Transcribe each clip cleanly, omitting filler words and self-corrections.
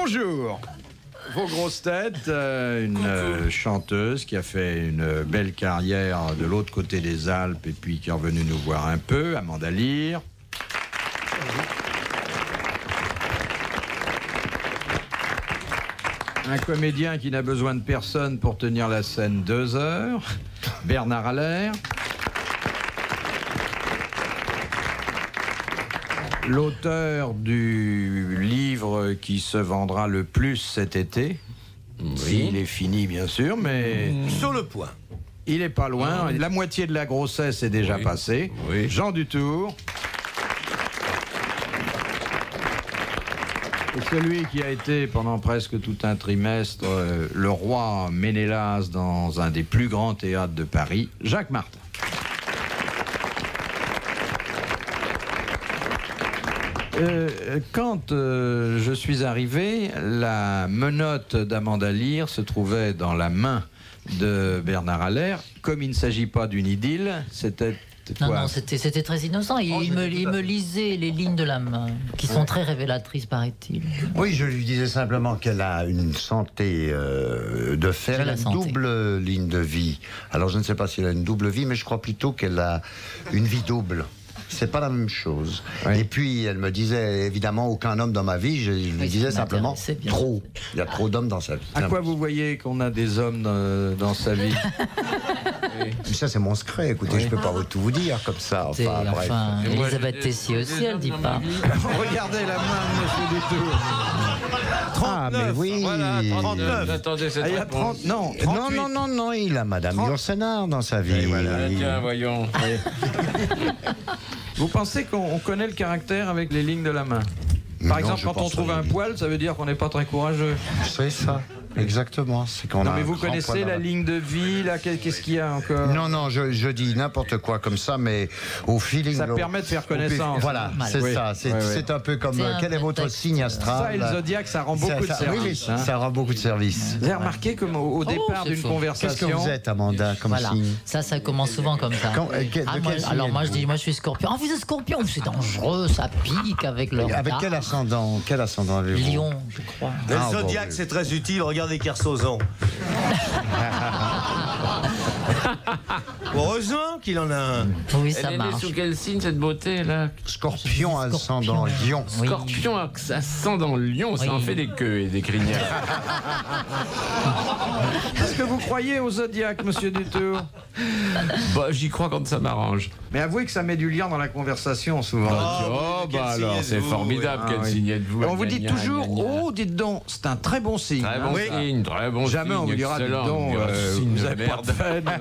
Bonjour. Vos grosses têtes, une chanteuse qui a fait une belle carrière de l'autre côté des Alpes et puis qui est revenue nous voir un peu, Amanda Lear. Un comédien qui n'a besoin de personne pour tenir la scène 2 heures, Bernard Allaire. L'auteur du livre qui se vendra le plus cet été. Oui. Il est fini, bien sûr, mais... Sur le point. Il est pas loin. La moitié de la grossesse est déjà passée. Oui. Jean Dutour. Et celui qui a été pendant presque tout un trimestre le roi Ménélas dans un des plus grands théâtres de Paris, Jacques Martin. Quand je suis arrivé, la menotte d'Amanda Lear se trouvait dans la main de Bernard Allaire. Comme il ne s'agit pas d'une idylle, c'était quoi? Non, c'était très innocent. Il me lisait les lignes de la main, qui sont très révélatrices, paraît-il. Oui, je lui disais simplement qu'elle a une santé de fer, elle a une double ligne de vie. Alors je ne sais pas si elle a une double vie, mais je crois plutôt qu'elle a une vie double. C'est pas la même chose. Oui. Et puis, elle me disait, évidemment, aucun homme dans ma vie, je lui disais simplement, trop. Il y a trop d'hommes dans sa vie. À quoi vous voyez qu'on a des hommes dans sa vie? Oui. Mais ça, c'est mon secret. Écoutez, je peux pas tout vous dire comme ça. Enfin, Elisabeth Tessier aussi, elle dit pas. Regardez la main de monsieur Dutour. 39. Ah, mais oui. Voilà, 39. Attendez, cette réponse. Non, 38. Non, il a Madame Yourcenar dans sa vie. Voilà, tiens, voyons. Vous pensez qu'on connaît le caractère avec les lignes de la main? Par exemple, quand on trouve un poil, ça veut dire qu'on n'est pas très courageux. C'est ça. Exactement. C'est qu'on non, mais vous connaissez la ligne de vie, là, qu'est-ce qu'il y a encore? Non, je dis n'importe quoi comme ça, mais au feeling... Ça permet de faire connaissance. Voilà, c'est ça. C'est un peu comme, quel est votre signe astral? Ça et le zodiaque, ça rend beaucoup de service. Oui, ça rend beaucoup de service. Vous avez remarqué comme au départ d'une conversation... Qu'est-ce que vous êtes, Amanda, comme signe? Ça commence souvent comme ça. Alors moi, je dis, moi je suis Scorpion. Ah, vous êtes Scorpion? C'est dangereux, ça pique avec le regard. Avec quel ascendant avez-vous? Lion, je crois. Le zodiaque, c'est très utile. Regardez Kersozon. Heureusement qu'il en a un. Oui, ça marche. Elle est sous quel signe, cette beauté là? Scorpion ascendant Lion. Oui. Scorpion ascendant Lion, ça en fait des queues et des crinières. Est-ce que vous croyez au zodiaque, monsieur Dutour? Bah, j'y crois quand ça m'arrange. Mais avouez que ça met du lien dans la conversation, souvent. Alors, c'est formidable, quel signe êtes-vous? On vous dit toujours, oh, dites donc, c'est un très bon signe. Très bon signe, très bon signe. Jamais on vous dira, dites donc, vous avez pas de peine.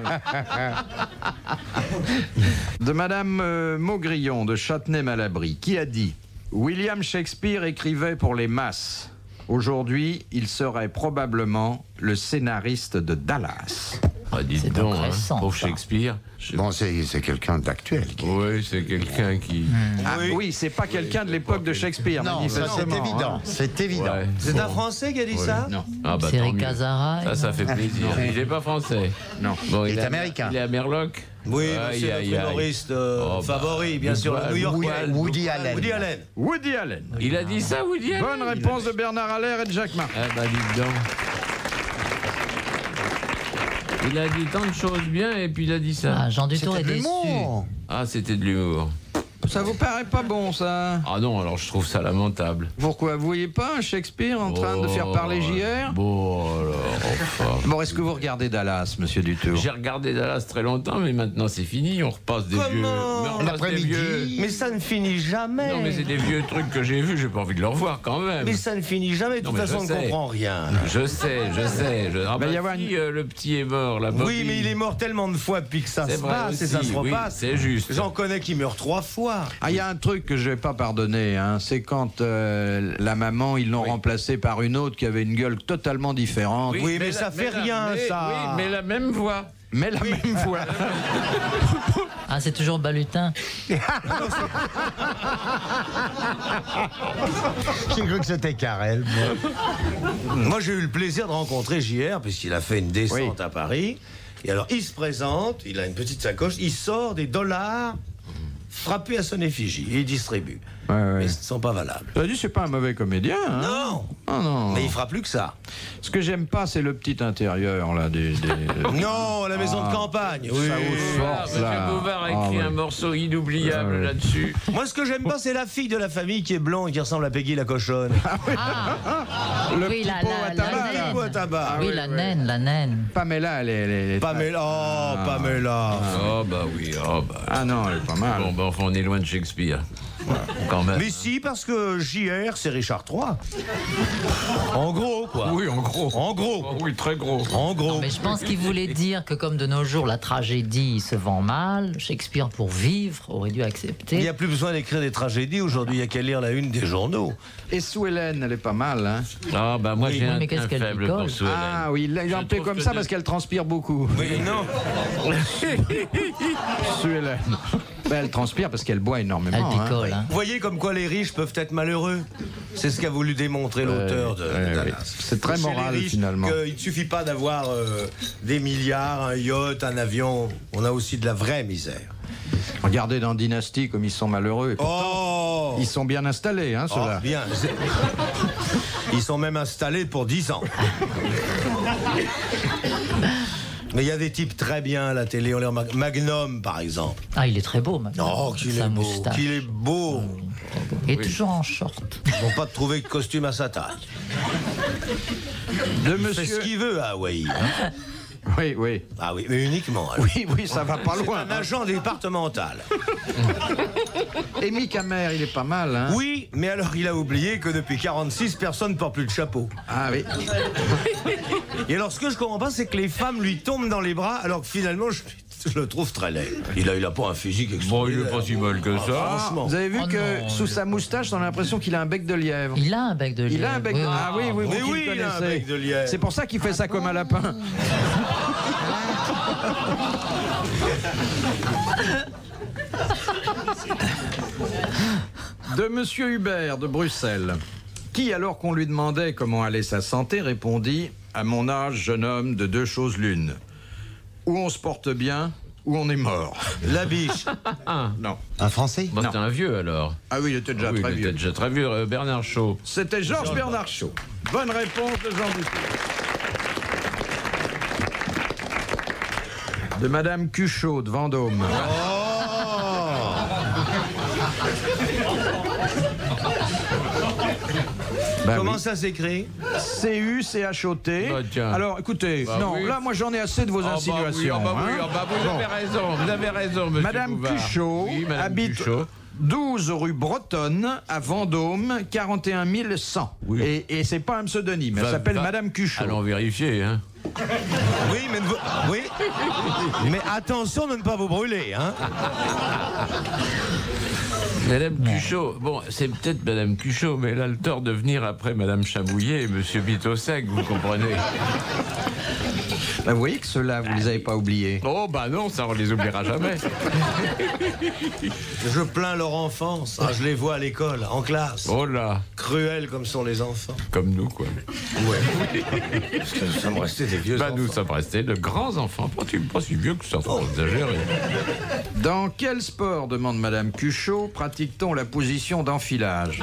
De Madame Maugrillon de Châtenay-Malabry, qui a dit « William Shakespeare écrivait pour les masses. Aujourd'hui, il serait probablement le scénariste de Dallas. » Ah, dites donc, pauvre Shakespeare. Bon, c'est quelqu'un d'actuel. Oui, c'est quelqu'un qui... Oui, c'est pas quelqu'un de l'époque de Shakespeare. Non, ça c'est évident. C'est évident. Ouais. C'est un Français qui a dit ça? Non. Ah, bah, c'est Eric Azara. Ça fait plaisir. Il n'est pas français. Non. Bon, il est américain. Il est à Merloc. Oui, c'est notre humoriste favori, bien sûr, le New Yorkais. Woody Allen. Woody Allen. Il a dit ça, Woody Allen? Bonne réponse de Bernard Allaire et de Jacques Martin. Ah bah, dites donc. Il a dit tant de choses bien et puis il a dit ça. Ah, Jean Dutour est déçu. Ah, c'était de l'humour. Ça vous paraît pas bon, ça? Ah non, alors je trouve ça lamentable. Pourquoi? Vous voyez pas un Shakespeare en train de faire parler JR? Bon, alors, enfin... Bon, est-ce que vous regardez Dallas, monsieur Dutour? J'ai regardé Dallas très longtemps, mais maintenant c'est fini, on repasse des vieux... L'après-midi. Mais ça ne finit jamais. Non, mais c'est des vieux trucs que j'ai vus, j'ai pas envie de les revoir quand même. Mais ça ne finit jamais, de toute façon on ne comprend rien. Je sais. Ah bah, le petit est mort, là. Oui, mais il est mort tellement de fois depuis que ça se passe et ça se repasse. C'est juste. J'en connais qui meurent 3 fois. Ah, il y a un truc que je vais pas pardonner, hein. C'est quand la maman, ils l'ont remplacée par une autre qui avait une gueule totalement différente. Oui, mais ça fait rien, ça. Oui, mais la même voix. Mais la même voix. Ah, c'est toujours Balutin. J'ai cru que c'était Carrel. Moi, j'ai eu le plaisir de rencontrer JR, puisqu'il a fait une descente à Paris. Et alors, il se présente, il a une petite sacoche, il sort des dollars frappés à son effigie et il distribue. mais ils ne sont pas valables. Tu as dit, c'est pas un mauvais comédien. Hein? Non. Oh, non. Mais il fera plus que ça. Ce que j'aime pas, c'est le petit intérieur là Non, la maison de campagne. Oui. Ça vous force, là. M. Bouvard a écrit un morceau inoubliable là-dessus. Moi, ce que j'aime pas, c'est la fille de la famille qui est blonde et qui ressemble à Peggy la cochonne. Le Oui, petit pot à tabac, là. Pot à tabac. Oui, la naine. Pamela, elle est Pamela, Pamela. Oh bah oui, Ah non, elle est pas mal. Bon, bah enfin, on est loin de Shakespeare. Quand même. Mais si, parce que JR, c'est Richard III. En gros, quoi. Oui, en gros. En gros. Oh, oui, très gros. En gros. Mais je pense qu'il voulait dire que comme de nos jours la tragédie se vend mal, Shakespeare pour vivre aurait dû accepter. Il n'y a plus besoin d'écrire des tragédies aujourd'hui, il n'y a qu'à lire la une des journaux. Et Sue Ellen, elle est pas mal, hein. Ah bah moi j'ai un qu'est-ce qu'elle faible picole pour Sue Ellen. Ah oui, il en fait comme ça parce qu'elle transpire beaucoup. Oui, non. Sue Ellen. Ben, elle transpire parce qu'elle boit énormément. Elle picole, hein. Vous voyez comme quoi les riches peuvent être malheureux. C'est ce qu'a voulu démontrer l'auteur de Dallas. C'est très Chez moral, les riches, finalement. Il ne suffit pas d'avoir des milliards, un yacht, un avion. On a aussi de la vraie misère. Regardez dans Dynasty comme ils sont malheureux. Et pourtant, ils sont bien installés, hein, ceux-là. Bien. Ils sont même installés pour 10 ans. Mais il y a des types très bien à la télé, on les remarque. Magnum, par exemple. Ah, il est très beau, maintenant. Oh, qu'il Sa est beau. moustache. Qu'il est beau. Et toujours en short. Ils vont pas trouver de costume à sa taille. De Il fait ce monsieur. qu'il veut à Hawaï. Hein. Oui, oui. Ah oui, mais uniquement. Alors. Oui, ça va pas loin. Un agent départemental. Amy Camer, il est pas mal, hein. Oui, mais alors il a oublié que depuis 46, personne ne porte plus de chapeau. Ah oui. Et alors ce que je comprends pas, c'est que les femmes lui tombent dans les bras, alors que finalement, je le trouve très laid. Il a pas un physique Bon, il extraordinaire. est pas si mal que ça. Franchement. Vous avez vu Oh que non, sous sa moustache, on a l'impression qu'il a un bec de lièvre. Il a un bec de lièvre. Il a un bec de... Ah oui, oui, Mais vous qui oui, le il a un connaissez. bec de lièvre. C'est pour ça qu'il fait ça comme un lapin. De Monsieur Hubert de Bruxelles, qui, alors qu'on lui demandait comment allait sa santé, répondit « À mon âge, jeune homme, de deux choses l'une. Ou on se porte bien, ou on est mort. La biche. » Non. Un Français? Bon, c'était un vieux alors. Ah oui, il était déjà Oui, très il vieux. était déjà très vieux, Bernard Shaw. C'était Georges Bernard Shaw. Bonne réponse de Jean Dupuis. De Madame Cuchot de Vendôme. Bah Comment oui. ça s'écrit? C-U-C-H-O-T. Bah, tiens. Alors écoutez, Bah non, oui. là moi j'en ai assez de vos insinuations. Vous hein. avez raison, monsieur Madame Bouvard. Cuchot Oui, Madame habite Cuchot. 12 rue Bretonne à Vendôme, 41 100. Oui. Et c'est pas un pseudonyme, elle s'appelle Madame Cuchot. Allons vérifier, hein. Oui, mais, oui. Mais attention de ne pas vous brûler, hein. Madame Cuchot, bon, c'est peut-être Madame Cuchot, mais elle a le tort de venir après Madame Chabouillet et Monsieur Bitosec, vous comprenez. Bah, vous voyez que ceux-là, vous les avez pas oubliés. Oh, bah non, ça, on les oubliera jamais. Je plains leur enfance. Ah, je les vois à l'école, en classe. Oh là, Cruels comme sont les enfants. comme nous, quoi. Ouais. Parce que nous sommes restés des vieux Bah, enfants. nous sommes restés de grands enfants. Pas si vieux que ça, faut pas exagérer. Dans quel sport, demande Madame Cuchot, pratique-t-on la position d'enfilage?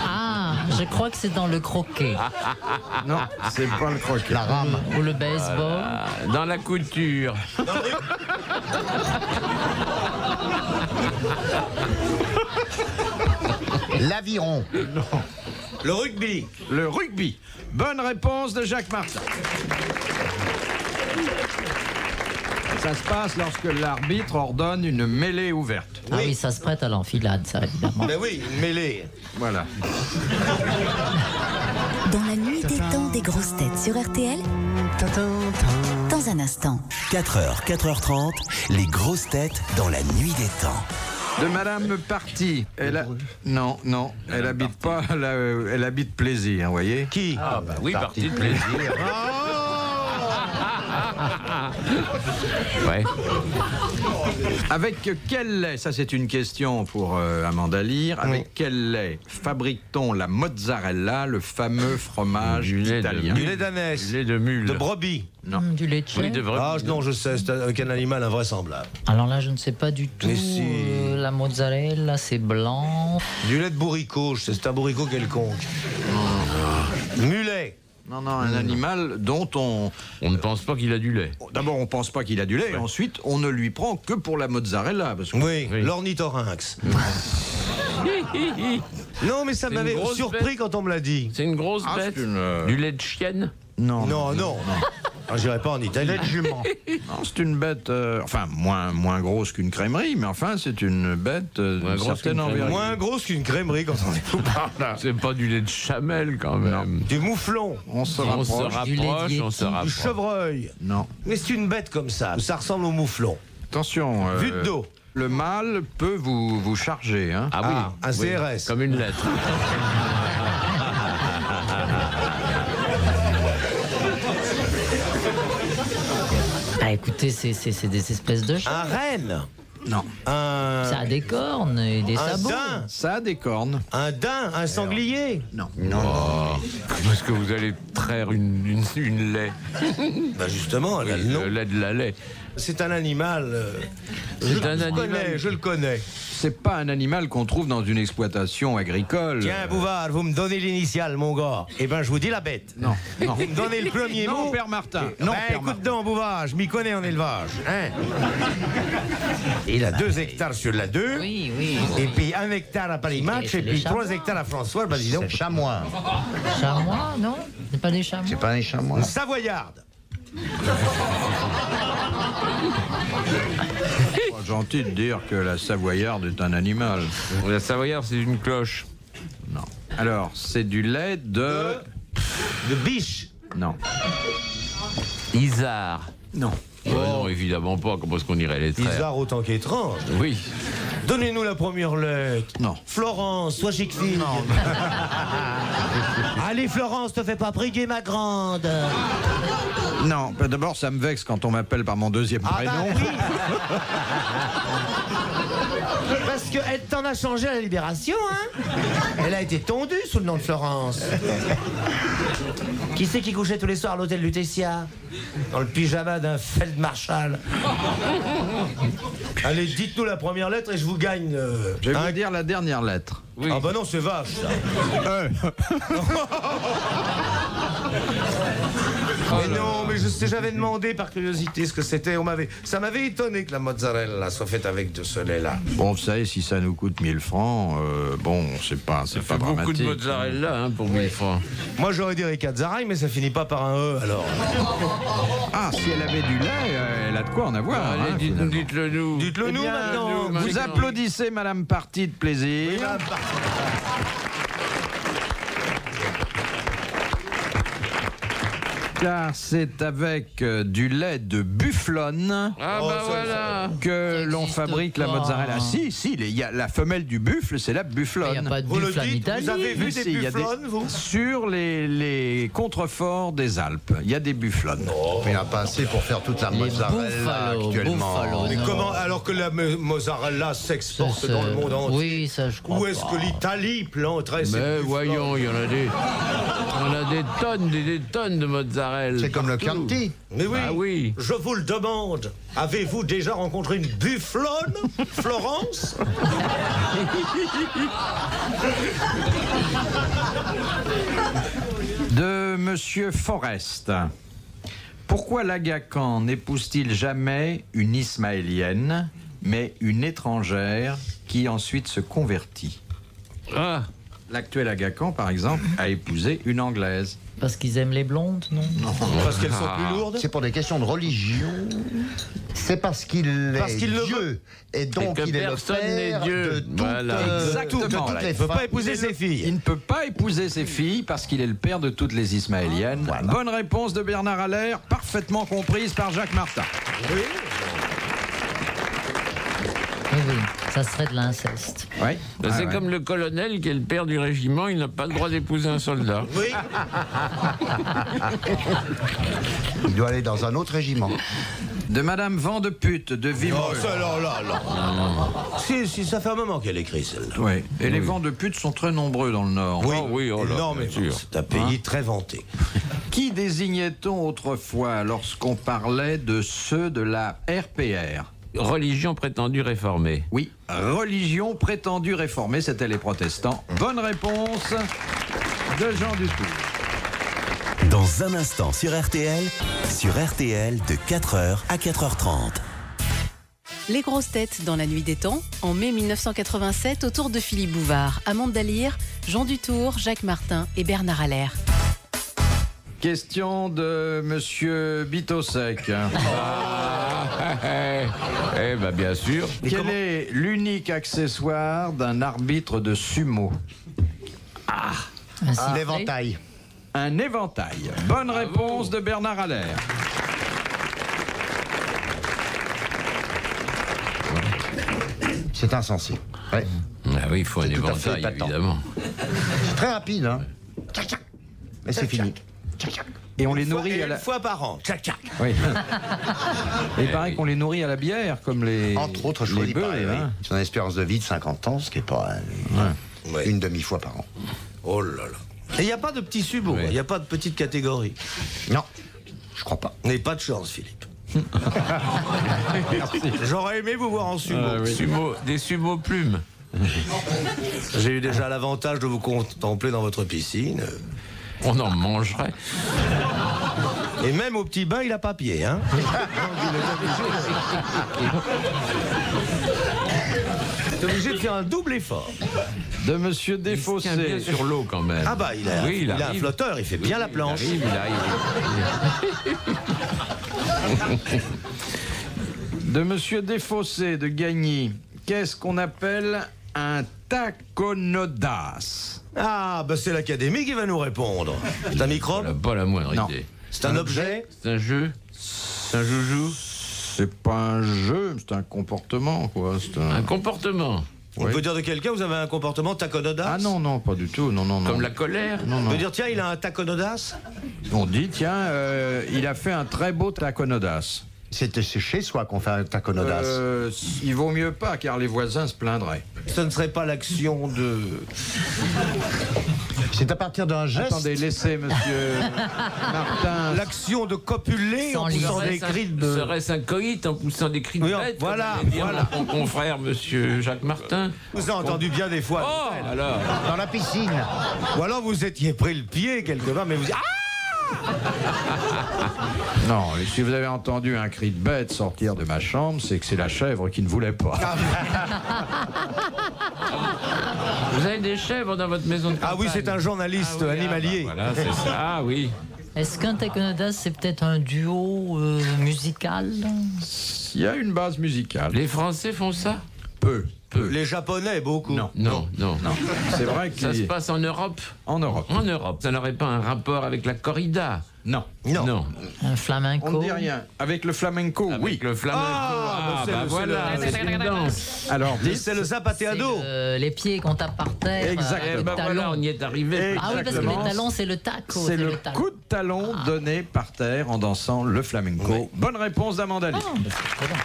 Ah, je crois que c'est dans le croquet. Non, c'est pas le croquet. La rame. Ou le baseball. Dans la couture. L'aviron. Le rugby. Le rugby. Bonne réponse de Jacques Martin. Ça se passe lorsque l'arbitre ordonne une mêlée ouverte. Ah oui, ça se prête à l'enfilade, ça, évidemment. Ben oui, une mêlée. Voilà. Dans la nuit des temps des grosses têtes sur RTL, dans un instant. 4h, 4h30, les grosses têtes dans la nuit des temps. De Madame Party. Non, elle habite pas, elle habite Plaisir, vous voyez. Qui? Ah, bah oui, partie de plaisir. Ouais. Avec quel lait, ça c'est une question pour Amanda Lear, avec quel lait fabrique-t-on la mozzarella, le fameux fromage italien? Du lait d'ânesse. Du lait de mule. De brebis. Non. Du lait de chèvre. Oui, de vrai. Ah non, je sais, c'est avec un animal invraisemblable. Alors là, je ne sais pas du tout. Mais si. La mozzarella, c'est blanc. Du lait de bourricot, je sais, c'est un bourricot quelconque. Mulet. Non, un animal dont on ne pense pas qu'il a du lait. D'abord, on pense pas qu'il a du lait, et ensuite, on ne lui prend que pour la mozzarella. Parce que... Oui, l'ornithorynx. Non, mais ça m'avait surpris quand on me l'a dit. C'est une grosse bête. Du lait de chienne? Non. Ah, j'irai pas en Italie. Lait de jument. Non, c'est une bête, enfin, moins grosse qu'une crèmerie, mais enfin, c'est une bête d'une certaine envergure. Moins grosse qu'une crèmerie quand on est tout par là. C'est pas du lait de chamelle quand même. Du mouflon. On se On se rapproche. rapproche. Du chevreuil. Non. Mais c'est une bête comme ça. Ça ressemble au mouflon. Attention. Vue de dos. Le mâle peut vous charger. Hein. Ah oui, un CRS. Comme une lettre. Ah, écoutez, c'est des espèces de chats. Un renne. Non. Ça a des cornes et des Un sabots. daim. Ça a des cornes. Un daim. Un sanglier. Non. Parce que vous allez traire une lait. Bah justement, elle a le nom. Le lait de la lait. C'est un animal. Je le connais. C'est pas un animal qu'on trouve dans une exploitation agricole. Tiens, Bouvard, vous me donnez l'initiale, mon gars. Eh ben, je vous dis la bête. Non. Vous me donnez le premier Non, mot. Père Martin. Non, Non, Père écoute donc, Bouvard, je m'y connais en élevage. Hein. Il a 2 hectares sur la 2. Oui. Et puis 1 hectare à Paris-Match. C'est Et les puis chamois. 3 hectares à François. Bah, dis donc. C'est chamois. Chamois, non? C'est pas des chamois? C'est pas un chamois. Savoyarde. Pas gentil de dire que la savoyarde est un animal. La savoyarde, c'est une cloche. Non. Alors, c'est du lait de... De biche. Non. Isard. Non. Non, évidemment pas. Comment est-ce qu'on irait les traire? Bizarre autant qu'étrange. Oui. Donnez-nous la première lettre. Non. Florence, sois chic fille. Non. Allez, Florence, te fais pas briguer, ma grande. Non. D'abord, ça me vexe quand on m'appelle par mon deuxième prénom. Oui. Parce qu'elle t'en a changé à la Libération, hein. Elle a été tondue sous le nom de Florence. Qui c'est qui couchait tous les soirs à l'hôtel Lutetia? Dans le pyjama d'un Feldmarschall. Allez, dites-nous la première lettre et je vous gagne. Je vais vous dire la dernière lettre. Oui. Ah bah non, c'est vache, ça. Mais non, mais j'avais demandé par curiosité ce que c'était. Ça m'avait étonné que la mozzarella soit faite avec de ce lait-là. Bon, vous savez, si ça nous coûte 1000 francs, bon, c'est pas Beaucoup dramatique. de mozzarella hein, pour 1000 francs. Moi, j'aurais dit Ricazzarai, mais ça finit pas par un E, alors. Ah, si elle avait du lait, elle a de quoi en avoir. Allez, hein, finalement. dites-le nous. Dites-le Eh nous bien, maintenant. Vous applaudissez Madame Party de plaisir. Car c'est avec du lait de bufflonne Ah bah voilà. que l'on existe fabrique la pas. mozzarella. Si, il y a la femelle du buffle, c'est la Il n'y a bufflonne. pas de Vous le buffle en dites, Italie. vous avez vu Mais des si, il y a bufflonnes, vous? Sur les contreforts des Alpes, il y a des bufflonnes. Il n'y a pas assez pour faire toute la Les mozzarella buffalo, actuellement. buffalo. Mais non. comment, alors que la mozzarella s'exporte dans le monde entier? Oui, ça je crois. Où est-ce pas. que l'Italie planterait ses Mais bufflonnes? voyons, il y en a des... On a des tonnes de mozzarella. C'est comme le partout. Chianti. Mais oui, Ah oui. je vous le demande. Avez-vous déjà rencontré une bufflonne, Florence? De Monsieur Forest. Pourquoi l'Agacan n'épouse-t-il jamais une Ismaélienne, mais une étrangère qui ensuite se convertit? Ah, L'actuel Agacan, par exemple, a épousé une Anglaise. Parce qu'ils aiment les blondes, non? Parce qu'elles sont plus lourdes? C'est pour des questions de religion. C'est parce qu'il est qu'il le Dieu. veut. Et donc Et que il est le personne père n'est Dieu. de toutes, Voilà. Exactement. de toutes Voilà. les Il ne peut femmes. pas épouser ses filles. Il ne peut pas épouser ses filles parce qu'il est le père de toutes les Ismaéliennes. Bonne réponse de Bernard Allaire, parfaitement comprise par Jacques Martin. Oui, oui. Ça serait de l'inceste. Oui. C'est comme le colonel qui est le père du régiment, il n'a pas le droit d'épouser un soldat. Oui. Il doit aller dans un autre régiment. De Madame Vandepute de Vivreux. Oh, ça, là. Si, ça fait un moment qu'elle écrit celle-là. Oui. Et les Vandeputes sont très nombreux dans le Nord. Oui, oui, oh là, non, mais bien sûr. c'est un pays très vanté. Qui désignait-on autrefois lorsqu'on parlait de ceux de la RPR? Religion prétendue réformée. Oui, religion prétendue réformée, c'était les protestants. Bonne réponse de Jean Dutour. Dans un instant sur RTL de 4h à 4h30. Les grosses têtes dans la nuit des temps, en mai 1987, autour de Philippe Bouvard, Amande Dallier, Jean Dutour, Jacques Martin et Bernard Allaire. Question de Monsieur Bitosec. Eh ben bien sûr. Quel est l'unique accessoire d'un arbitre de sumo? L'éventail. Un éventail. Bonne réponse de Bernard Allaire. C'est insensé. Ouais. Ah oui, il faut un C'est tout à fait éventail, épatant. évidemment. C'est très rapide, hein. Tchac, tchac. Mais c'est fini. Tchac, tchac. Et on les nourrit à la... Une fois par an. Tchac, tchac. Oui. Et il paraît qu'on les nourrit à la bière, comme les... Entre autres, je les crois bœufs, qu'il paraît, oui. hein. Ils ont une espérance de vie de 50 ans, ce qui n'est pas Ouais. une demi-fois par an. Oh là là. Et il n'y a pas de petits subos, il n'y a pas de petite catégorie. Non, je crois pas. N'ayez pas de chance, Philippe. J'aurais aimé vous voir en sumo. Des sumo plumes. J'ai eu déjà l'avantage de vous contempler dans votre piscine. On en mangerait. Et même au petit bain, il a pas pied, hein. T'es obligé de faire un double effort. De Monsieur Il se tient bien Desfossés. sur l'eau quand même. Ah bah, il a, Oui, il a un arrive. flotteur, il fait bien la planche. Il arrive. De Monsieur Desfossés de Gagny. Qu'est-ce qu'on appelle un taconodas? Ah, bah c'est l'académie qui va nous répondre. C'est un microbe? On n'a pas la moindre Non. idée. C'est un objet? C'est un jeu? C'est un joujou? C'est pas un jeu, c'est un comportement, quoi. C'est Un comportement? On peut dire de quelqu'un, vous avez un comportement taconodas? Ah non, pas du tout, non. Comme la colère? On peut dire, tiens, il a un taconodas? On dit, tiens, il a fait un très beau taconodas. C'est chez soi qu'on fait un taconodas. Il vaut mieux pas, car les voisins se plindraient. Ce ne serait pas l'action de... C'est à partir d'un geste. Attendez, laissez Monsieur Martin. L'action de copuler en Sans poussant livre. des cris de... Serait-ce un coït en poussant des cris de Oui, bête? voilà, comme allait dire voilà. Mon confrère, monsieur Jacques Martin. Vous avez entendu bien des fois. Oh, alors. Dans la piscine. Ou alors vous étiez pris le pied quelque part, mais vous... Ah! Non, et si vous avez entendu un cri de bête sortir de ma chambre, c'est que c'est la chèvre qui ne voulait pas. Vous avez des chèvres dans votre maison de campagne? Ah oui, c'est un journaliste Ah oui, animalier. ah bah voilà, c'est ça. Ah oui. Est-ce qu'un taconodas, c'est peut-être un duo musical? Il y a une base musicale. Les Français font ça? Peu. Les Japonais, beaucoup. Non. Non. C'est vrai que Ça se passe en Europe? en Europe. En Europe. Ça n'aurait pas un rapport avec la corrida? Non. Non. Un flamenco? On ne dit rien. Avec le flamenco, oui. Avec le flamenco. Ah, bah, c'est voilà, le- c'est une danse. Alors, Et dites. c'est le zapateado. Les pieds qu'on tape par terre. Exactement. le Eh ben talon. voilà, on y est arrivé. Ah oui, parce que Exactement. les talons, c'est le taco. C'est le talon. coup de talon donné par terre en dansant le flamenco. Bonne réponse d'Amanda Lee. Ah, bah, c'est très bien.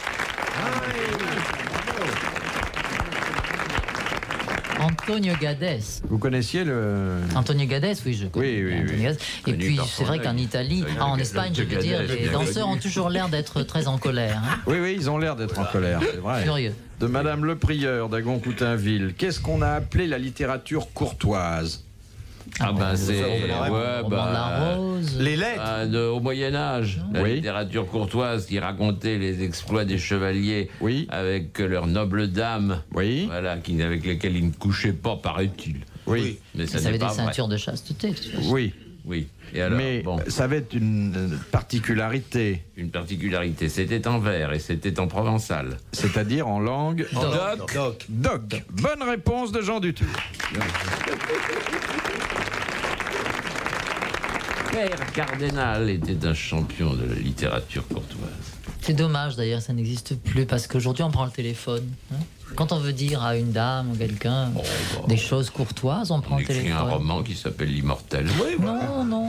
Antonio Gades. Vous connaissiez le... Antonio Gades, oui, je connais. Oui. Antonio Gades. Et Connu puis, par c'est son vrai œil. qu'en Italie, en Espagne, je veux dire, Gades, les bien danseurs connu. ont toujours l'air d'être très en colère. Hein. Oui, ils ont l'air d'être en colère, c'est vrai. Furieux. De Madame Le Prieur d'Agon-Coutainville. Qu'est-ce qu'on a appelé la littérature courtoise? Ah ben c'est... Roman de la Rose. Les lettres. Au Moyen-Âge, la Oui. littérature courtoise qui racontait les exploits des chevaliers Oui. avec leurs nobles dames, Oui. voilà, avec lesquelles ils ne couchaient pas, paraît-il. Oui. Mais ça Ça n'est avait pas des vrai. ceintures de chasteté. tu vois. Oui. Oui. Et alors, Mais bon, ça avait une particularité, une particularité, c'était en vers et c'était en provençal. c'est-à-dire en langue Doc. doc. Bonne réponse de Jean Dutour. Père Cardinal était un champion de la littérature courtoise. C'est dommage d'ailleurs, ça n'existe plus parce qu'aujourd'hui on prend le téléphone. Hein. Quand on veut dire à une dame ou quelqu'un des choses courtoises, on prend le téléphone. Il écrit un roman qui s'appelle L'Immortel. Oui, non, non.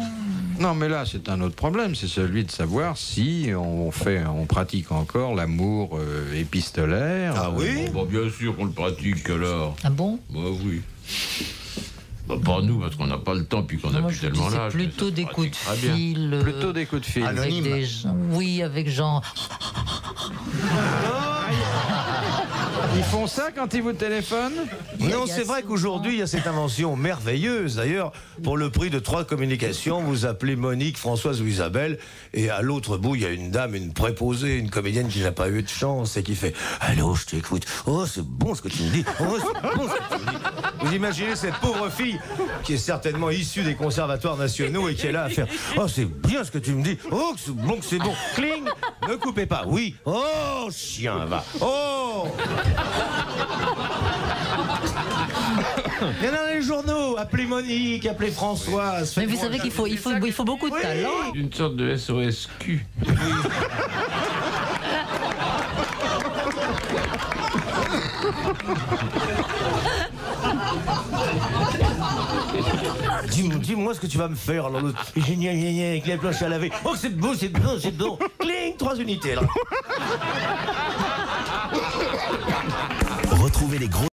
Non, mais là, c'est un autre problème. C'est celui de savoir si on pratique encore l'amour épistolaire. Ah oui Bien sûr qu'on le pratique alors. Ah bon? Bah oui. Pas nous, parce qu'on n'a pas le temps, puis qu'on n'a plus tellement l'âge. C'est plutôt des coups de fil. Plutôt des coups de fil. Avec des gens, oui, avec genre. Ils font ça quand ils vous téléphonent? Non, c'est vrai qu'aujourd'hui, il y a cette invention merveilleuse. D'ailleurs, pour le prix de 3 communications, vous appelez Monique, Françoise ou Isabelle, et à l'autre bout, il y a une dame, une préposée, une comédienne qui n'a pas eu de chance et qui fait « Allô, je t'écoute. Oh, c'est bon ce que tu me dis. Oh, c'est bon ce que tu me dis. » Vous imaginez cette pauvre fille qui est certainement issue des conservatoires nationaux et qui est là à faire « Oh, c'est bien ce que tu me dis. Oh, c'est bon que c'est bon. Cling. Ne coupez pas. Oui. Oh, chien, va. Oh !» Il y en a dans les journaux, appelez Monique, appelez Françoise. Mais vous savez qu'il faut beaucoup de talent. Une sorte de SOSQ. Dis-moi ce que tu vas me faire. Alors, avec les planches à laver. Oh, c'est beau, c'est bon, c'est bon. Cling, 3 unités là. Retrouvez les gros